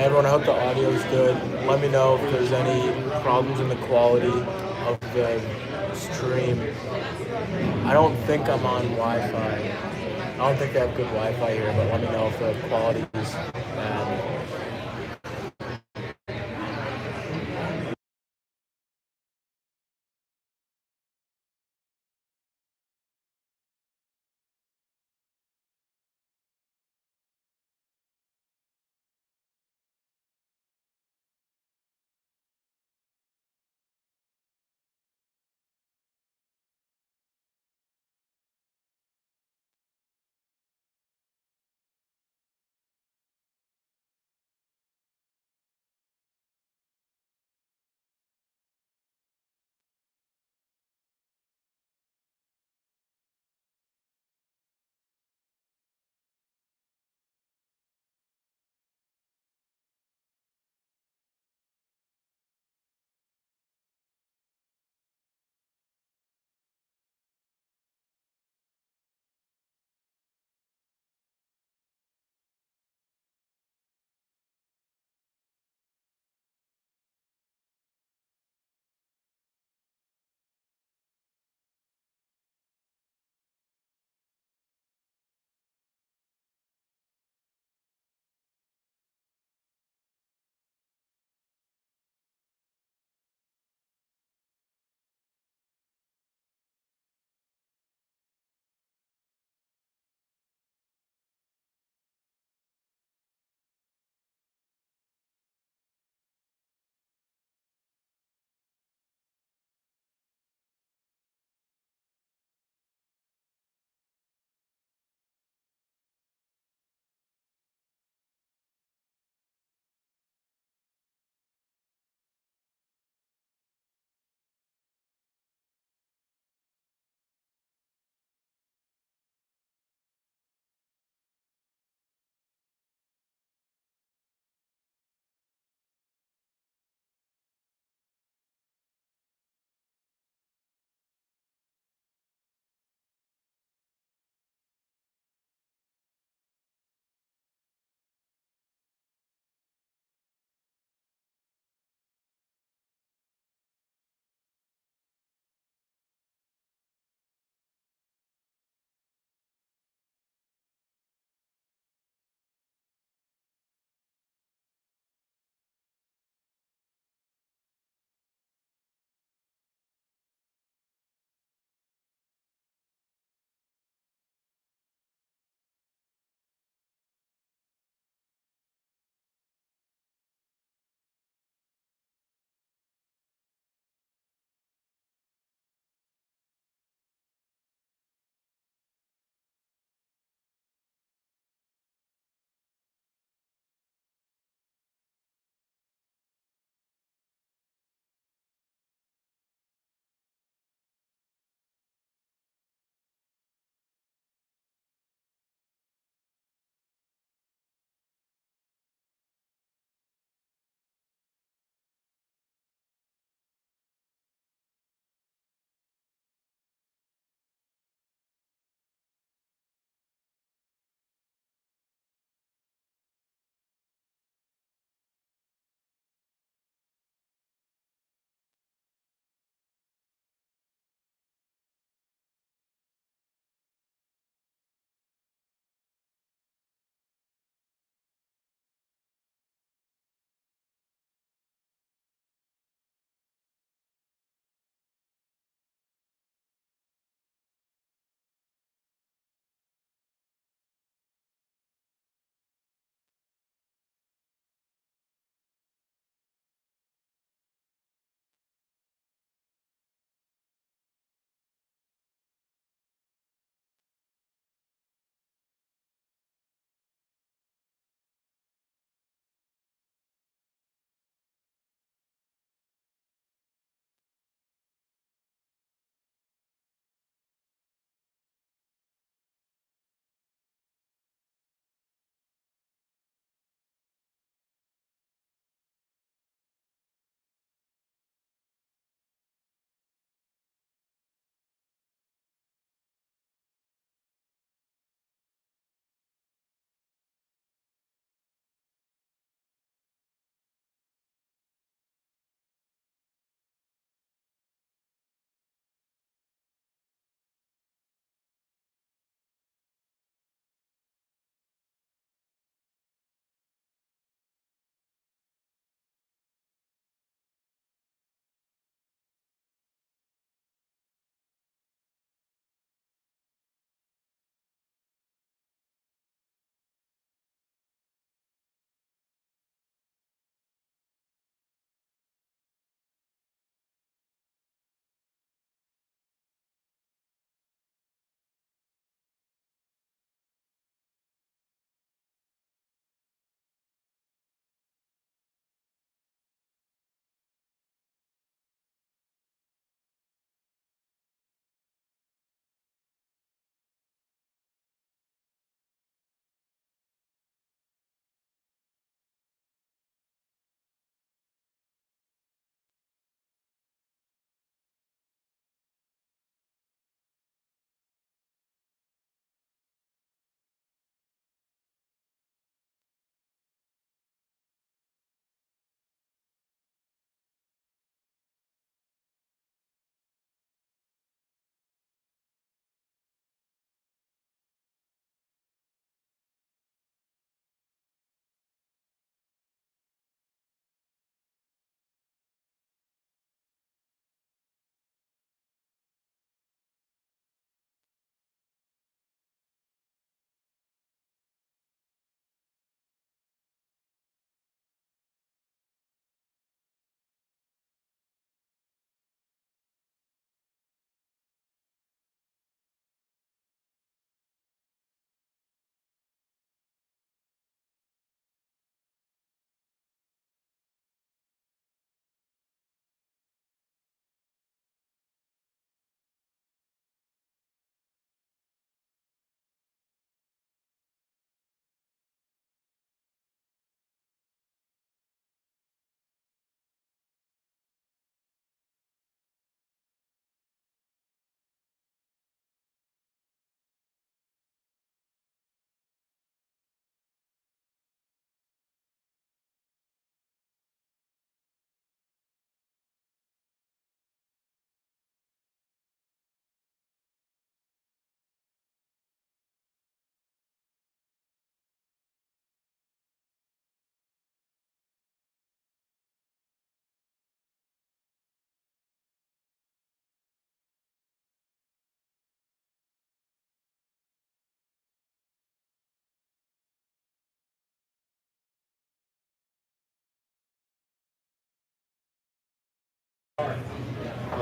everyone, I hope the audio is good. Let me know if there's any problems in the quality of the stream. I don't think I'm on Wi-Fi. I don't think they have good Wi-Fi here, but let me know if the quality is bad.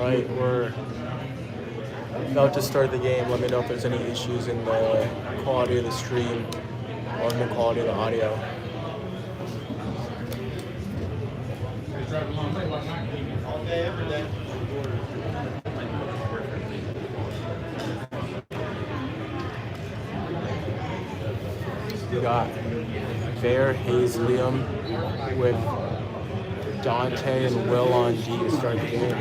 Alright, we're about to start the game. Let me know if there's any issues in the quality of the stream or in the quality of the audio. We got Bear, Hayes, Liam with Dante and Will on D to start the game.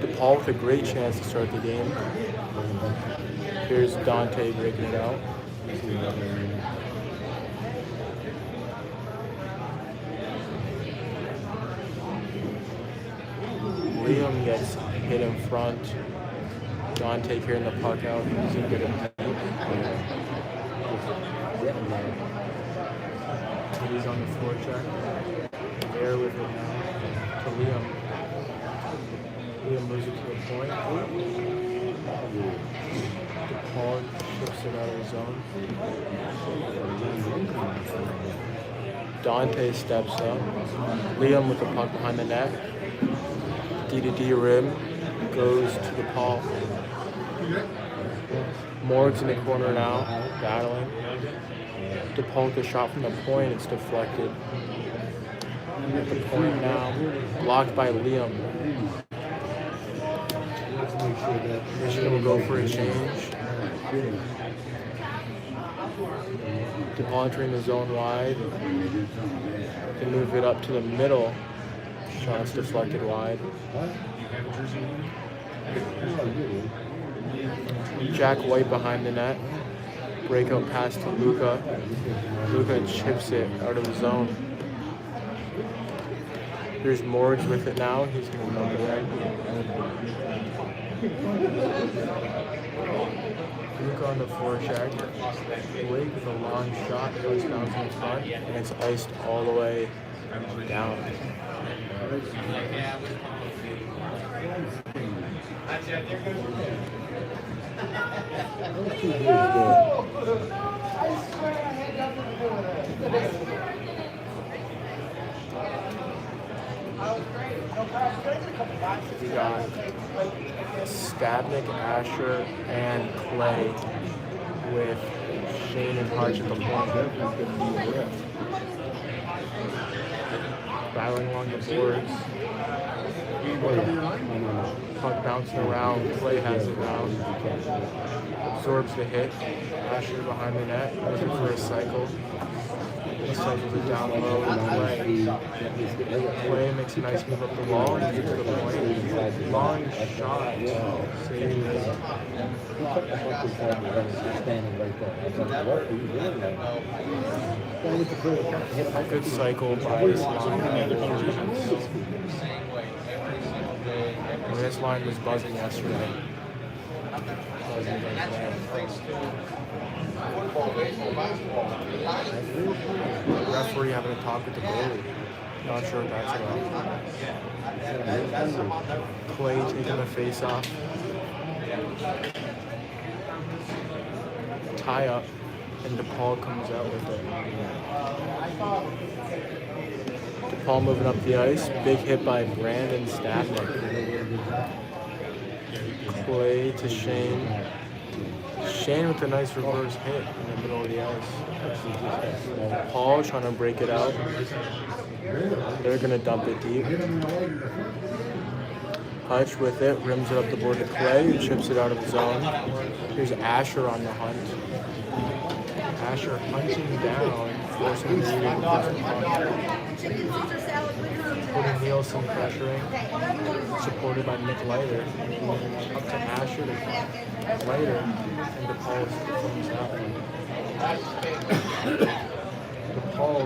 DePaul with a great chance to start the game. Here's Dante breaking it out. Liam gets hit in front. Dante carrying the puck out. He's in good at deep. He's on the forecheck. There with it now to Liam. Liam moves it to the point. DePaul ships it out of the zone. Dante steps up. Liam with the puck behind the net. D-to-D rim goes to DePaul. Morg's in the corner now, battling. DePaul with a shot from the point, it's deflected. At the point now, blocked by Liam. Michigan will go for a change. DePaul entering the zone wide. They move it up to the middle. Shot's deflected wide. Jack White behind the net. Breakout pass to Luka. Luka chips it out of the zone. Here's Morgs with it now. He's going to dump it in. Luka on the forecheck. Blake with a long shot. Goes bouncing in front. And it's iced all the way down. We got Stabnik, Asher, and Clay with Shane and Harch at the point. Battling along the boards. Puck bouncing around. Clay has it now. Absorbs the hit. Asher behind the net. Looking for a cycle. He cycles it down low with Clay. Clay makes a nice move up the wall and gets to the point. Long shot. Save. Good cycle by this line. This line was buzzing yesterday. Referee having a talk with the goalie. Not sure what that's about. Clay taking the face off. Tie up, and DePaul comes out with it. DePaul moving up the ice. Big hit by Brandon Stabnik. Clay to Shane. Shane with a nice reverse hit in the middle of the ice. Paul trying to break it out. They're going to dump it deep. Hutch with it, rims it up the board to Clay, and chips it out of the zone. Here's Asher on the hunt. Asher hunting down, forcing the lead. Putting Nielsen pressuring, supported by Nick Leiter. Up to Asher to Leiter, and DePaul comes out. DePaul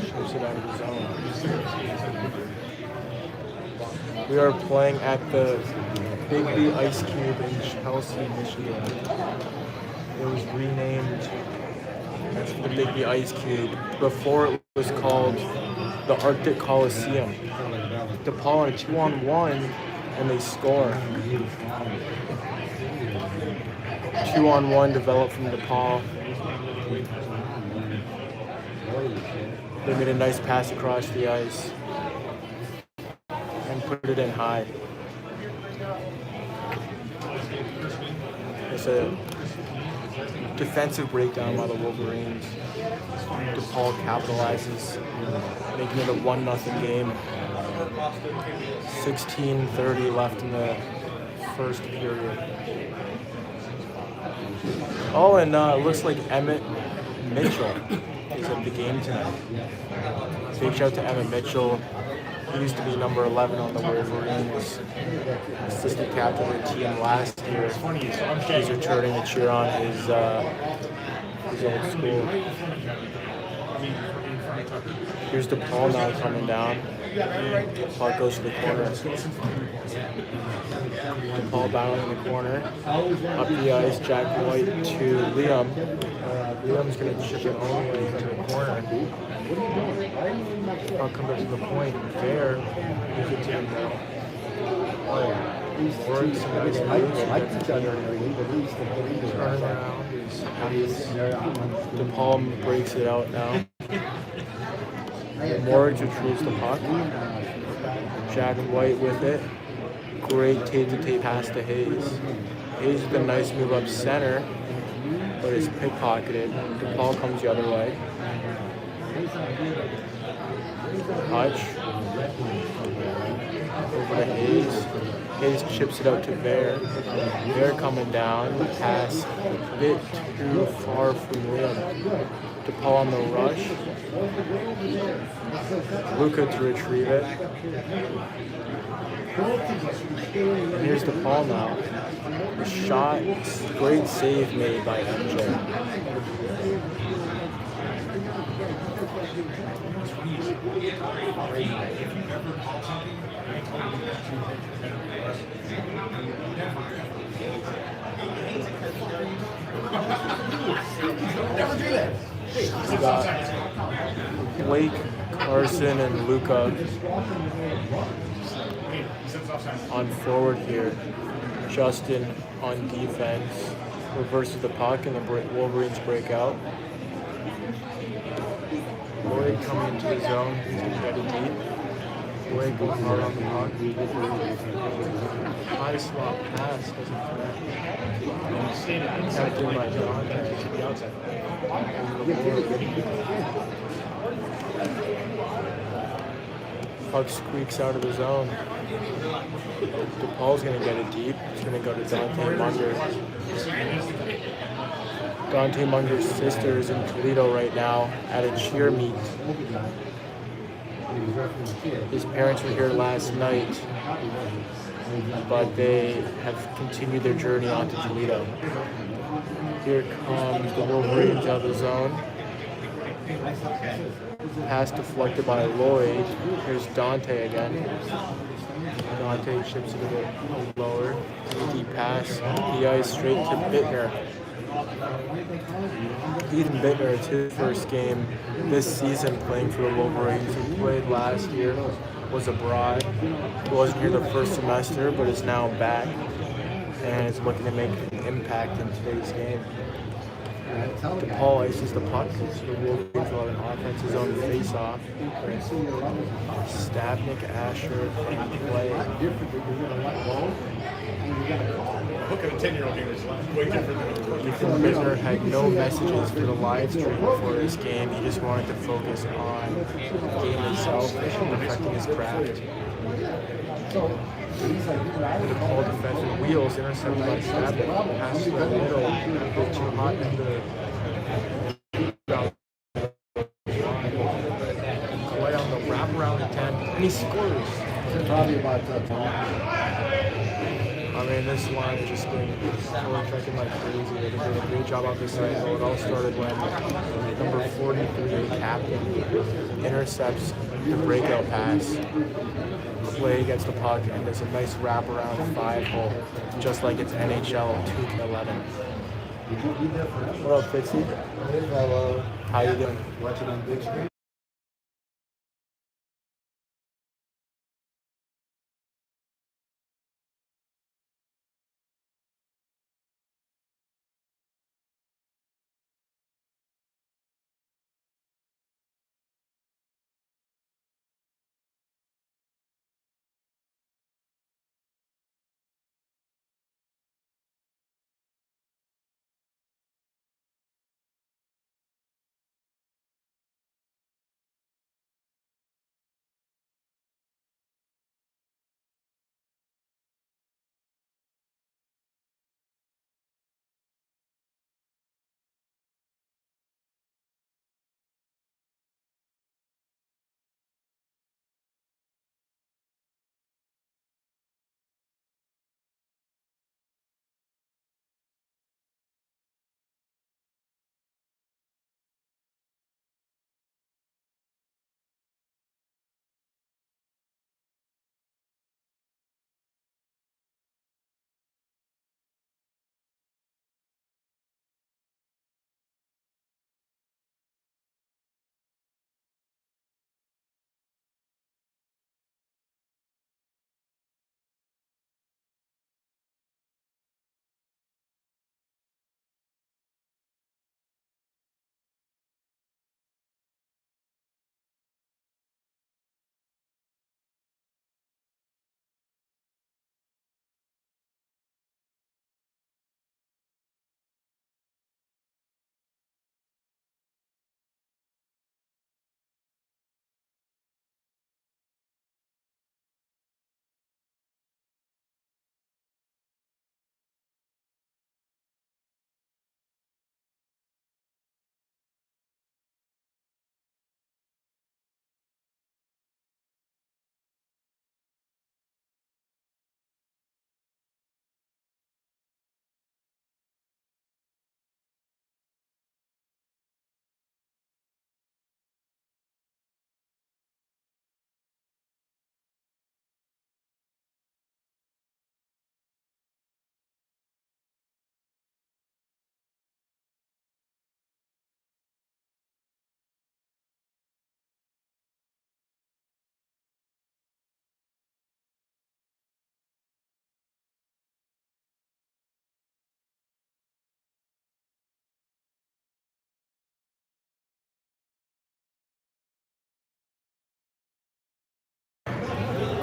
ships it out of the zone. We are playing at the Bigby Ice Cube in Chelsea, Michigan. It was renamed as the Bigby Ice Cube. Before it was called the Arctic Coliseum. DePaul on a 2-on-1, and they score. 2-on-1 developed from DePaul. They made a nice pass across the ice and put it in high. It's a defensive breakdown by the Wolverines. DePaul capitalizes, making it a 1-0 game. 16:30 left in the first period. Oh, and it looks like Emmett Mitchell is at the game tonight. Big shout to Emmett Mitchell. He used to be number 11 on the Wolverines, assistant captain of the team last year. He's returning to cheer on his old school. Here's DePaul now coming down. Puck goes to the corner. DePaul battling in the corner. Up the ice, Jack White to Liam. Liam's going to chip it all the way into the corner. Puck comes up to the point. There, you get to him now. Works, nice moves. Turning around. DePaul breaks it out now. Morgs retrieves the puck. Jack White with it. Great tape-to-tape pass to Hayes. Hayes with a nice move up center, but it's pickpocketed. DePaul comes the other way. Hutch. Over to Hayes. Hayes chips it out to Bear. Bear coming down. Pass a bit too far from Liam. DePaul on the rush. Luka to retrieve it. And here's DePaul now. The shot, great save made by MJ. We got Blake, Carson, and Luka on forward here. Justin on defense. Reverses the puck and the Wolverines break out. Lloyd coming into the zone. He's going to get it deep. Lloyd goes hard on the puck. High slot pass doesn't connect. Captain by Dante. Puck squeaks out of the zone. DePaul's going to get it deep. It's going to go to Dante Munger. Dante Munger's sister is in Toledo right now at a cheer meet. His parents were here last night, but they have continued their journey on to Toledo. Here comes the Wolverines out of the zone. Pass deflected by Lloyd. Here's Dante again. Dante chips it a bit lower. Deep pass. The ice straight to Bittner. Ethan Bittner, it's his first game this season playing for the Wolverines. He played last year, was abroad. He wasn't here the first semester, but is now back and is looking to make an impact in today's game. DePaul ices the puck, so the Wolverines will have an offensive zone face-off. Stavnik, Asher, play. Look at a 10-year-old game is way different than Ethan Bittner had no messages for the live stream before this game. He just wanted to focus on the game itself and perfecting his craft. The DePaul defensive wheels intercepted by Stavnik. Pass to the middle, a bit too hot in the Clay on the wraparound attempt, and he scores. Probably about I mean, this line has just been checking like crazy. They've been doing a great job off this side. It all started when number 43, captain, intercepts the breakout pass. Clay gets the puck and does a nice wraparound 5-hole, just like it's NHL 2K11. What up, Fitzy? Hello. How you doing? Watching on big screen.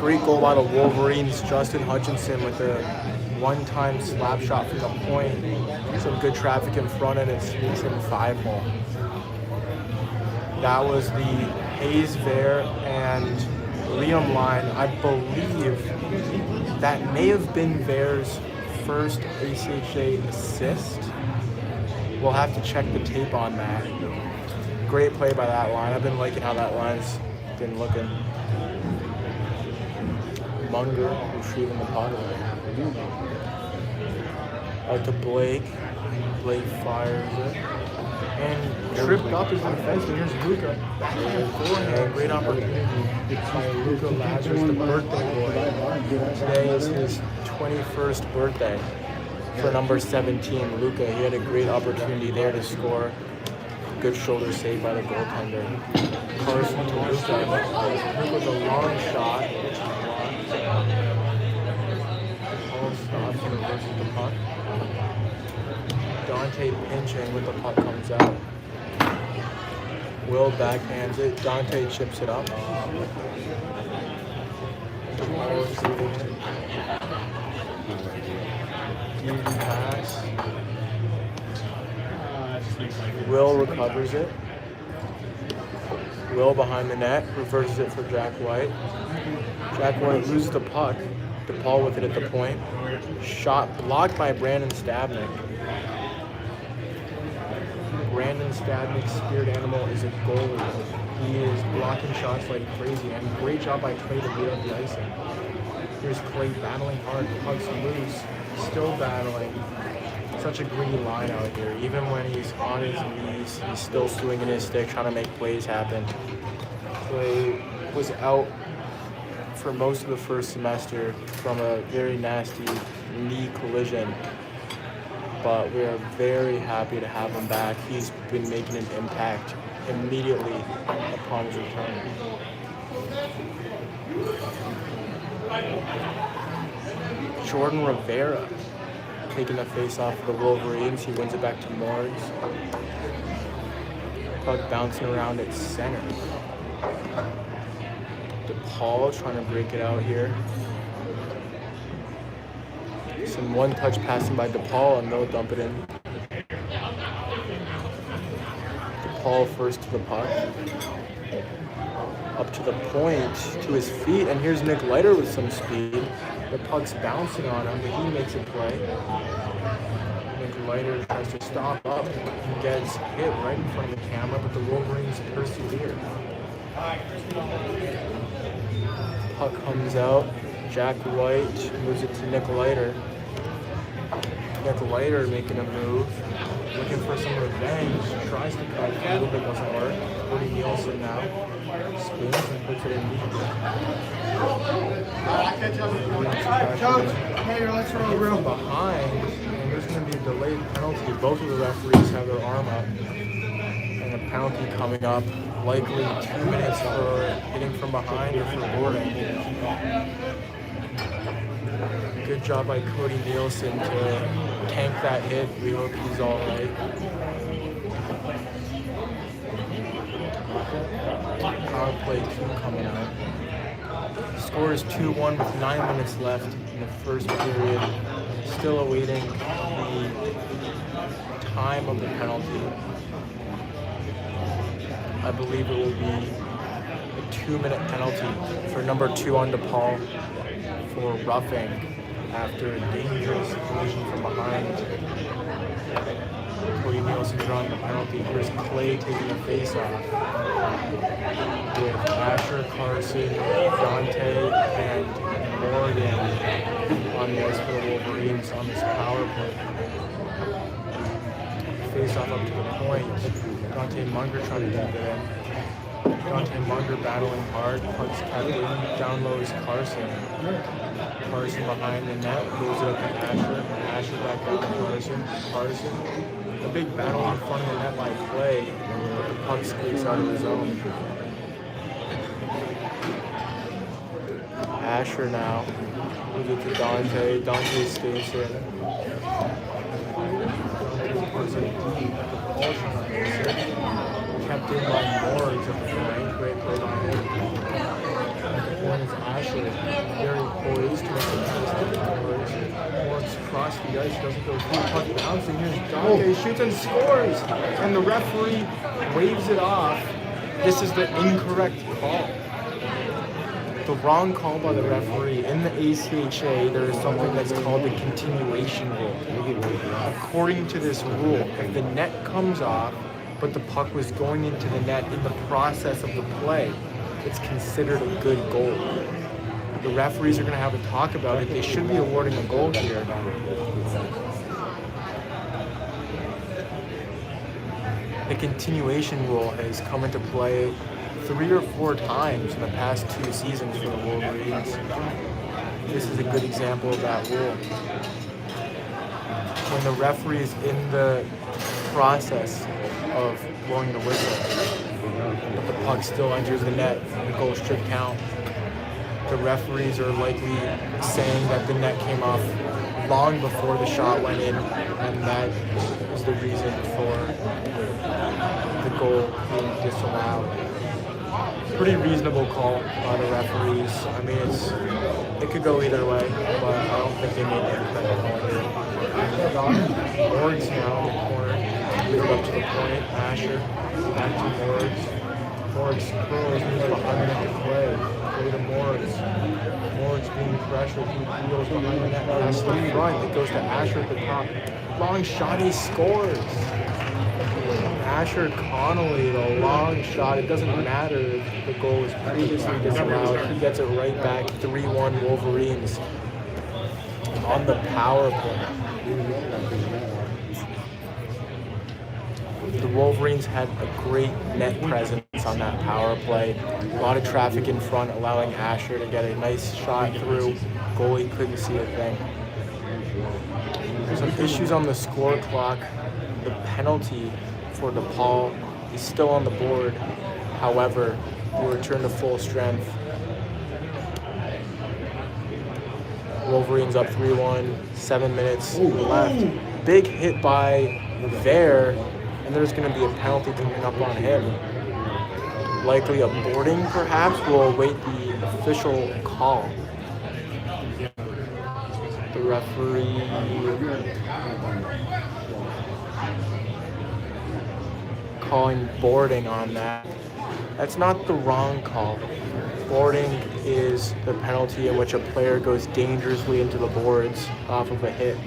Great goal by the Wolverines. Justin Hutchinson with a one-time slap shot from the point. Some good traffic in front and it sneaks in 5-hole. That was the Hayes Vare and Liam line. I believe that may have been Vare's first ACHA assist. We'll have to check the tape on that. Great play by that line. I've been liking how that line's been looking. Munger retrieving the puck. Out to Blake. Blake fires it. And tripped up his defenseman. Here's Luka. Forehand. Great opportunity by Luka Lazarus, the birthday boy. Today is his 21st birthday for number 17, Luka. He had a great opportunity there to score. Good shoulder save by the goaltender. Carson to Luka. With a long shot, which is blocked. Paul stops and reverses the puck. Dante pinching with the puck comes out. Will backhands it. Dante chips it up. Easy pass. Will recovers it. Will behind the net, reverses it for Jack White. Jack White loses the puck. DePaul with it at the point. Shot blocked by Brandon Stabnik. Brandon Stabnik's spirit animal is a goalie. He is blocking shots like crazy, and great job by Clay to beat up the icing. Here's Clay battling hard, puck's loose, still battling. Such a greedy line out here. Even when he's on his knees, he's still swinging his stick, trying to make plays happen. Clay was out for most of the first semester from a very nasty knee collision, but we are very happy to have him back. He's been making an impact immediately upon his return. Jordan Rivera taking the face off of the Wolverines. He wins it back to Morgs. Puck bouncing around at center. DePaul trying to break it out here. Some one-touch passing by DePaul and they'll dump it in. DePaul first to the puck. Up to the point, to his feet, and here's Nick Leiter with some speed. The puck's bouncing on him, but he makes a play. Nick Leiter tries to stop up and gets hit right in front of the camera, but the Wolverines persevere. Puck comes out. Jack White moves it to Nick Leiter. Nick Leiter making a move, looking for some revenge. Tries to cut a little bit, doesn't work. Cody Nielsen now spins and puts it in deep. From behind, and there's going to be a delayed penalty. Both of the referees have their arm up, and a penalty coming up. Likely 2 minutes for hitting from behind or for boarding. Good job by Cody Nielsen to tank that hit. We hope he's all right. Power play 2 coming out. Score is 2-1 with 9 minutes left in the first period. Still awaiting the time of the penalty. I believe it will be a 2-minute penalty for number 2 on DePaul for roughing after a dangerous collision from behind. Cody Nielsen drawing the penalty. Here's Clay taking the face-off with Asher, Carson, Dante, and Morgan on the ice for the Wolverines on this power play. Face-off up to the point. Dante Munger trying to dump it in. Dante Munger battling hard. Puck's kept in. Down low is Carson. Carson behind the net. Moves it up to Asher. Asher back down to Carson. Carson. A big battle in front of the net by Clay, but the puck skates out of the zone. Asher now moves it to Dante. Dante skates in. Dante puts it deep. Ball shot makes it. Kept in by Morgs at the point. Great play by him. At the point is Asher. very poised to make the pass. Once across the ice, doesn't go through, puck bouncing. Here's Dante, shoots and scores, and the referee waves it off. This is the incorrect call. The wrong call by the referee. In the ACHA, there is something that's called the continuation rule. According to this rule, if the net comes off, but the puck was going into the net in the process of the play, it's considered a good goal. The referees are going to have a talk about it. They should be awarding a goal here. The continuation rule has come into play 3 or 4 times in the past 2 seasons for the Wolverines. This is a good example of that rule. When the referee is in the process of blowing the whistle, but the puck still enters the net, the goal should count. The referees are likely saying that the net came off long before the shot went in, and that is the reason for the goal being disallowed. Pretty reasonable call by the referees. I mean, it could go either way, but I don't think they made the incorrect call here. Morgs now in the corner, move up to the point. Asher back to Morgs. Morgs curls, moves behind the net to play. Play to Morgs. Morgs being pressured, he wheels behind the net, pass to the front. It goes to Asher at the top. Long shot, he scores. Asher Connolly, the long shot. It doesn't matter if the goal was previously disallowed. He gets it right back. 3-1 Wolverines on the power play. The Wolverines had a great net presence on that power play. A lot of traffic in front, allowing Asher to get a nice shot through. Goalie couldn't see a thing. There's some issues on the score clock. The penalty for DePaul is still on the board. However, will return to full strength. Wolverines up 3-1, 7 minutes left. Big hit by Ver, and there's going to be a penalty coming up on him. Likely a boarding, perhaps. We'll await the official call. The referee calling boarding on that. That's not the wrong call. Boarding is the penalty in which a player goes dangerously into the boards off of a hit.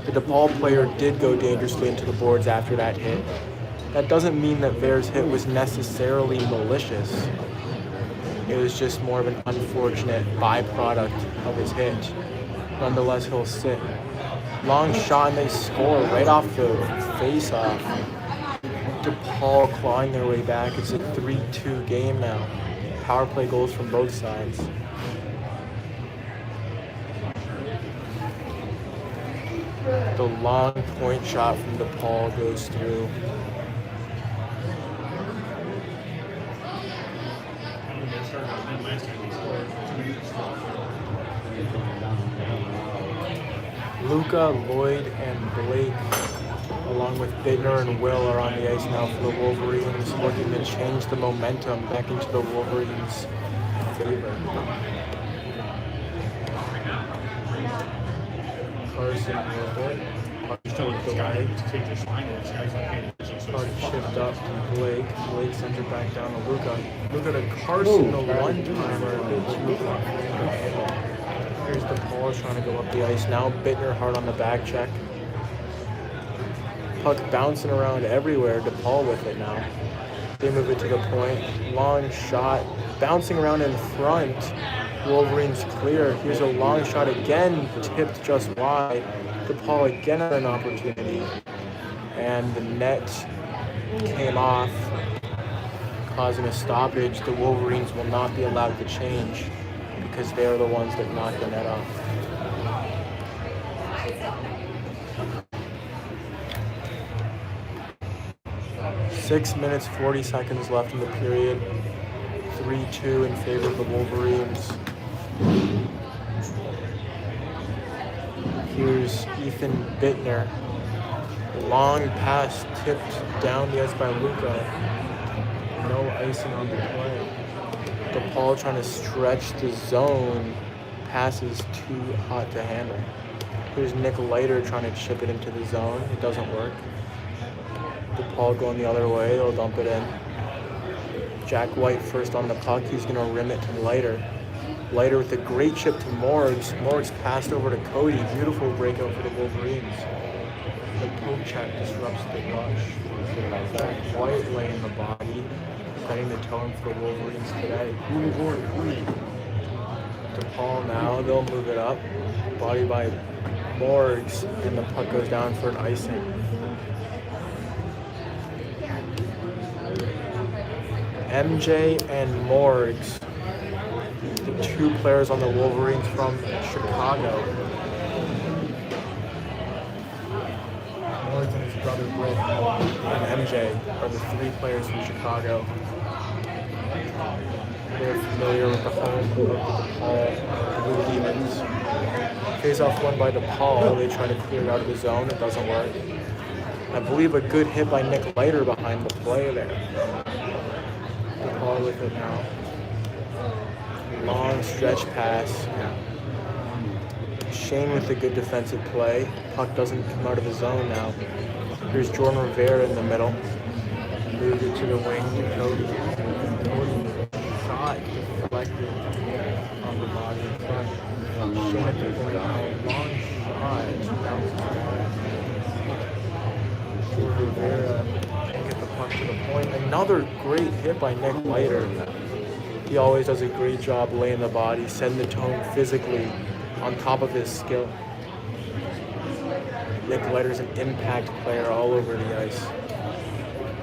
The DePaul player did go dangerously into the boards after that hit. That doesn't mean that Ver's hit was necessarily malicious. It was just more of an unfortunate byproduct of his hit. Nonetheless, he'll sit. Long shot, and they score right off the face-off. DePaul clawing their way back. It's a 3-2 game now. Power play goals from both sides. The long point shot from DePaul goes through. Luca, Lloyd, and Blake, along with Bittner and Will, are on the ice now for the Wolverines, looking to change the momentum back into the Wolverines' favor. Carson with the leg. Hard shift up to Blake. Blake sends it back down to Luca. Luca to Carson, the one-timer. Here's DePaul trying to go up the ice now. Bittner hard on the back check. Puck bouncing around everywhere. DePaul with it now. They move it to the point. Long shot. Bouncing around in front. Wolverines clear. Here's a long shot again. Tipped just wide. DePaul again had an opportunity. And the net came off, causing a stoppage. The Wolverines will not be allowed to change because they are the ones that knocked the net off. Six minutes, 40 seconds left in the period. 3-2 in favor of the Wolverines. Here's Ethan Bittner. Long pass tipped down the ice by Luca. No icing on the play. DePaul trying to stretch the zone. Pass is too hot to handle. Here's Nick Leiter trying to chip it into the zone. It doesn't work. DePaul going the other way. They'll dump it in. Jack White first on the puck. He's going to rim it to Leiter. Leiter with a great chip to Morgs. Morgs passed over to Cody. Beautiful breakout for the Wolverines. The poke check disrupts the rush. Jack White laying the body, setting the tone for the Wolverines today. DePaul now, they'll move it up. Body by Morgs, and the puck goes down for an icing. MJ and Morgs, the two players on the Wolverines from Chicago. Morgs and his brother Britt and MJ are the three players from Chicago. They're familiar with the home of the DePaul Blue Demons. Face-off won by DePaul. They try to clear it out of the zone. It doesn't work. I believe a good hit by Nick Leiter behind the play there. DePaul with it now. Long stretch pass. Shane with a good defensive play. Puck doesn't come out of the zone now. Here's Jordan Rivera in the middle. Moved it to the wing to Cody. Shot deflected on the body in front. Shane at the point now. Long shot. Bounces back. Jordan Rivera can't get the puck to the point. Another great hit by Nick Leiter. He always does a great job laying the body, setting the tone physically on top of his skill. Nick Leiter's an impact player all over the ice.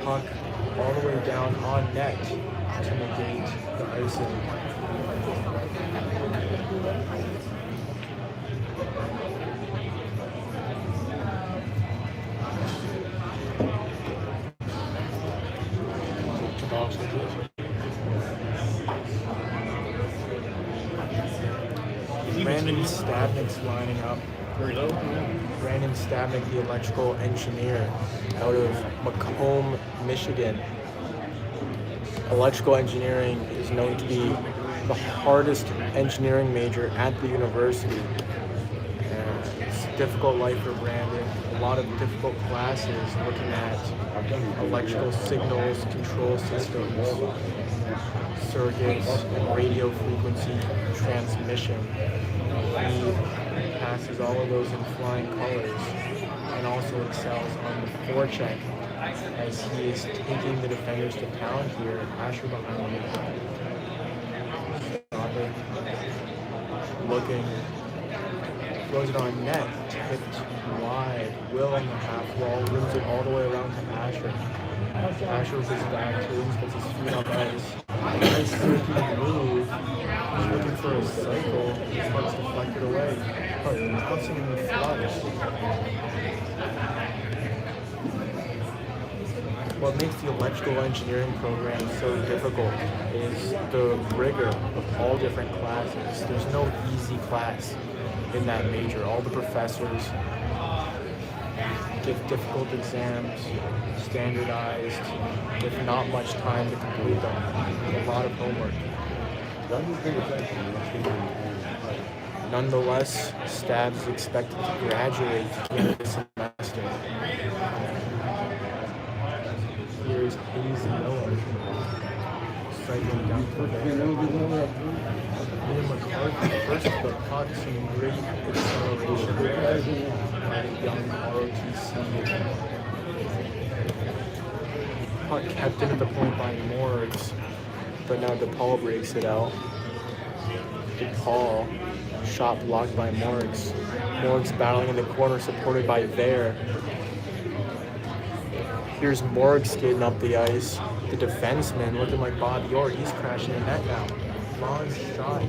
Puck all the way down on net to negate the icing. Brandon Stabnick's lining up. Very low. Brandon Stabnick, the electrical engineer out of Macomb, Michigan. Electrical engineering is known to be the hardest engineering major at the university. It's a difficult life for Brandon. A lot of difficult classes looking at electrical signals, control systems, circuits, and radio frequency transmission. He passes all of those in flying colors and also excels on the forecheck as he is taking the defenders to town here. Asher behind him. Stopper. Looking. Throws it on net. Tipped wide. Will in the half wall. Rims it all the way around to Asher. Asher with his back to him, puts his feet on ice. Nice sneaky move. He's looking for a cycle. His puck's deflected away. Puck tossing in the flush. What makes the electrical engineering program so difficult is the rigor of all different classes. There's no easy class in that major. All the professors give difficult exams, standardized, with not much time to complete them. A lot of homework. Nonetheless, Stabs is expected to graduate at the end of the semester. Here's Hazy Miller cycling down for the Liam McCarthy first to the puck, some great acceleration by young ROTC. Puck kept in at the point by Morgs, but now DePaul breaks it out. DePaul, shot blocked by Morgs. Morgs battling in the corner, supported by Vare. Here's Morgs skating up the ice. The defenseman looking like Bobby Orr. He's crashing the net now. Long shot,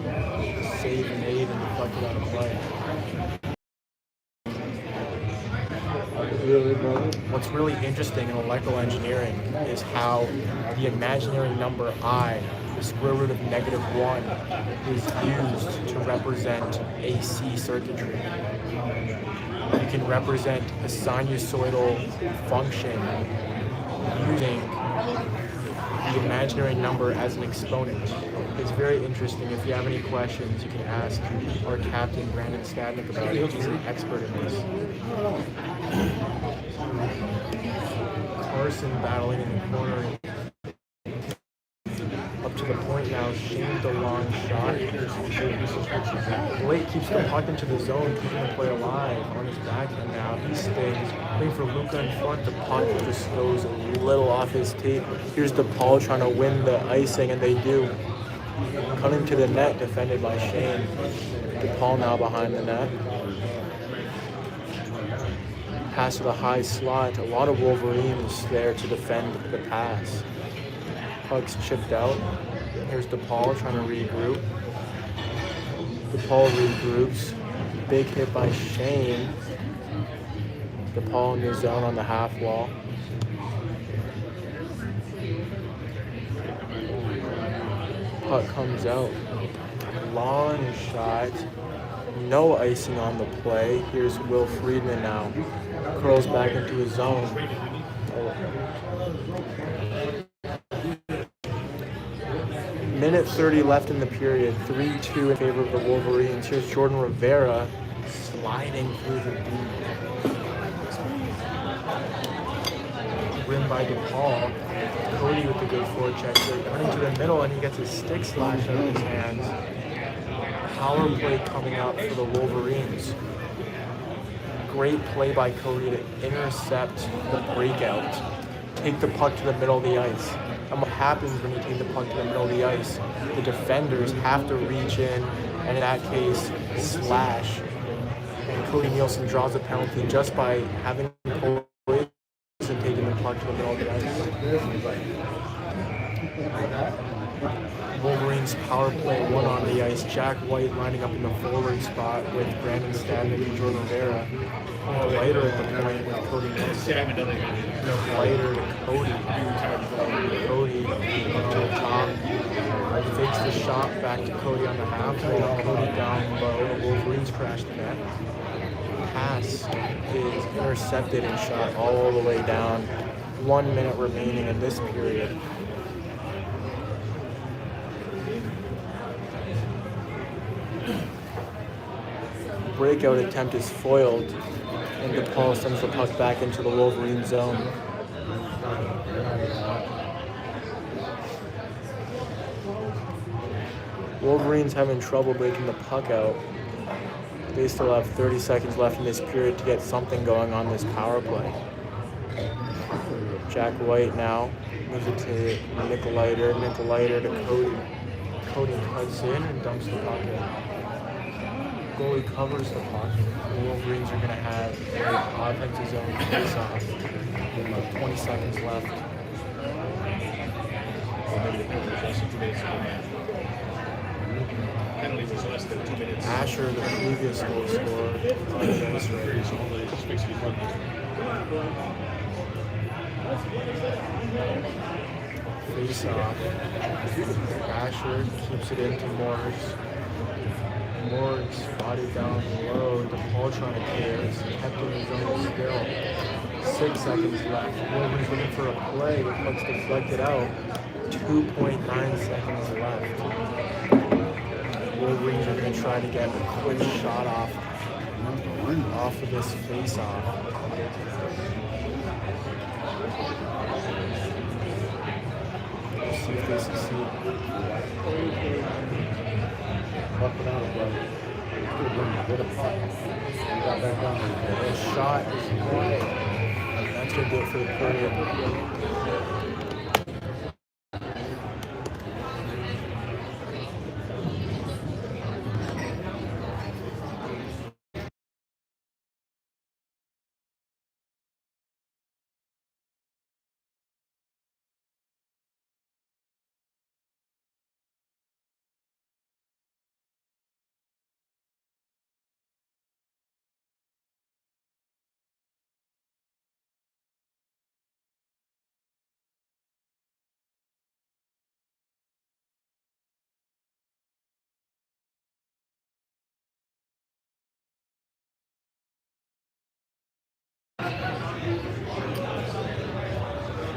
save made and deflected out of play. What's really interesting in electrical engineering is how the imaginary number I, the square root of -1, is used to represent AC circuitry. You can represent a sinusoidal function using the imaginary number as an exponent. It's very interesting. If you have any questions, you can ask our captain, Brandon Stadnick, about it. He's an expert in this. Carson battling in the corner. Up to the point now, Shane the long shot. Blake keeps the puck into the zone, keeping the play alive on his backhand now. He stings, waiting for Luka in front. The puck just goes a little off his tape. Here's DePaul trying to win the icing, and they do. Cutting to the net, defended by Shane. DePaul now behind the net. Pass to the high slot. A lot of Wolverines there to defend the pass. Puck's chipped out. Here's DePaul trying to regroup. DePaul regroups. Big hit by Shane. DePaul in the zone on the half wall. Puck comes out. Long shot. No icing on the play. Here's Will Friedman now. Curls back into his zone. Minute 30 left in the period. 3-2 in favor of the Wolverines. Here's Jordan Rivera sliding through the deep. Rim by DePaul. Cody with the good forecheck. Running to the middle, and he gets his stick slashed out of his hands. Power play coming out for the Wolverines. Great play by Cody to intercept the breakout. Take the puck to the middle of the ice. And what happens when you take the puck to the middle of the ice? The defenders have to reach in, and in that case, slash. And Cody Nielsen draws a penalty just by having poise and taking the puck to the middle of the ice. Wolverines power play, one on the ice. Jack White lining up in the forward spot with Brandon Stadnick and Jordan Rivera. Lighter at the point with Cody Nielsen. Lighter to Cody. Cody up to the top. Fakes the shot back to Cody on the half. Cody down low. The Wolverines crash the net. Pass is intercepted and shot all the way down. 1 minute remaining in this period. Breakout attempt is foiled, and DePaul sends the puck back into the Wolverine zone. Wolverines having trouble breaking the puck out. They still have 30 seconds left in this period to get something going on this power play. Jack White now moves it to Nicolaider. Nicolaider to Cody. Cody cuts in and dumps the puck in. Goalie covers the puck. The Wolverines are going to have an offensive zone face-off. 20 seconds left. Penalty was less than 2 minutes. Asher, the previous goal scorer, on the ice right now. Face-off. Asher keeps it into Morris. Morris fought it down low. DePaul trying to clear. It's kept in his own still. 6 seconds left. Wolverines looking for a play. The puck's deflected out. 2.9 seconds left. Wolverines are going to try to get a quick shot off of this face-off. Let's see if they succeed. The shot is good. That's going to do it for the period.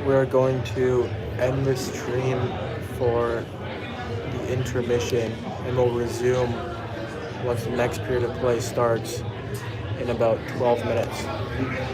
we're going to end the stream for the intermission, and we'll resume once the next period of play starts in about 12 minutes.